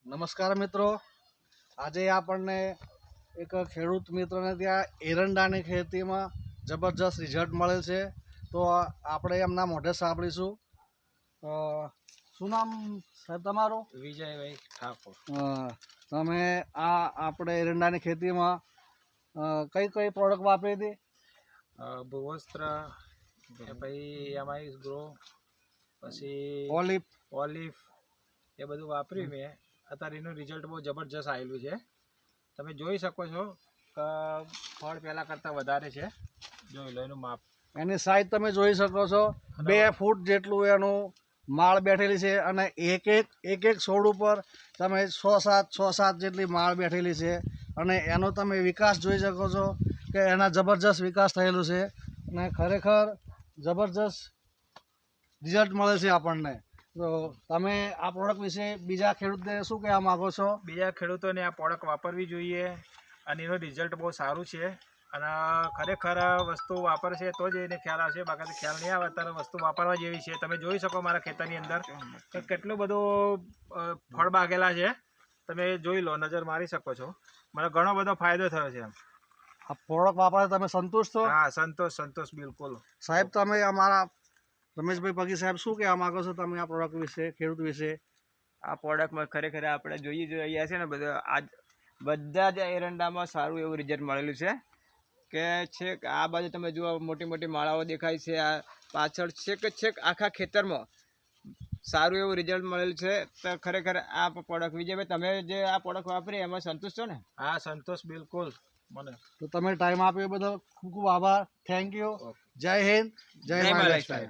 નમસ્કાર મિત્રો, આજે આપણને એક ખેડૂત મિત્રને ત્યાં એરંડાની ખેતીમાં જબરજસ્ત રિઝલ્ટ મળેલ છે. તો આપણે એમના મોઢે સાંભળીશું. શું નામ સાહેબ તમારું? વિજયભાઈ ઠાકોર. તમે આપણે એરંડાની ખેતીમાં કઈ કઈ પ્રોડક્ટ વાપરી હતી? ભૂવસ્ત્ર, પછી એમઆઈ ગ્રો, પછી ઓલિફ એ બધું વાપર્યું મેં. અત્યારે એનું રિઝલ્ટ બહુ જબરજસ્ત આવેલું છે. તમે જોઈ શકો છો કે ફળ પહેલાં કરતાં વધારે છે. જોઈ લો એનું માપ, એની સાઈઝ તમે જોઈ શકો છો. 2 ફૂટ જેટલું એનું માળ બેઠેલી છે અને એક એક છોડ ઉપર તમે 6-7 જેટલી માળ બેઠેલી છે. અને એનો તમે વિકાસ જોઈ શકો છો કે એના જબરજસ્ત વિકાસ થયેલું છે અને ખરેખર જબરજસ્ત રિઝલ્ટ મળે છે આપણને. તો તમે આ પ્રોડક્ટ વિશે બીજા ખેડૂતને શું કહેવા માગો છો? બીજા ખેડૂતોને આ પ્રોડક્ટ વાપરવી જોઈએ અને એનું રિઝલ્ટ બહુ સારું છે. અને ખરેખર વસ્તુ વાપરશે તો જ એને ખ્યાલ આવશે, બાકી ખ્યાલ નહીં આવે. અત્યારે વસ્તુ વાપરવા જેવી છે. તમે જોઈ શકો મારા ખેતરની અંદર કે કેટલું બધું ફળ બાગેલા છે. તમે જોઈ લો, નજર મારી શકો છો. મને ઘણો બધો ફાયદો થયો છે. આ પ્રોડક્ટ વાપરવા તમે સંતુષ્ટ છો? હા, સંતોષ બિલકુલ. સાહેબ, તમે અમારા રમેશભાઈ પગી સાહેબ શું કહેવા માગો છો તમે આ પ્રોડક્ટ વિશે, ખેડૂત વિશે? આ પ્રોડક્ટમાં ખરેખર આપણે જોઈએ રહ્યા છે ને બધા જ એરંડામાં સારું એવું રિઝલ્ટ મળેલું છે. કે છેક આ બાજુ તમે જુઓ, મોટી મોટી માળાઓ દેખાય છે. આ પાછળ છેક આખા ખેતરમાં સારું એવું રિઝલ્ટ મળેલું છે. તો ખરેખર આ પ્રોડક્ટ, વિજયભાઈ તમે જે આ પ્રોડક્ટ વાપરી એમાં સંતુષ્ટ છો ને? હા, સંતોષ બિલકુલ મને. તો તમે ટાઈમ આપ્યો એ બદલ ખૂબ ખૂબ આભાર. Thank you. જય હિન્દ, જય મહારાષ્ટ્ર.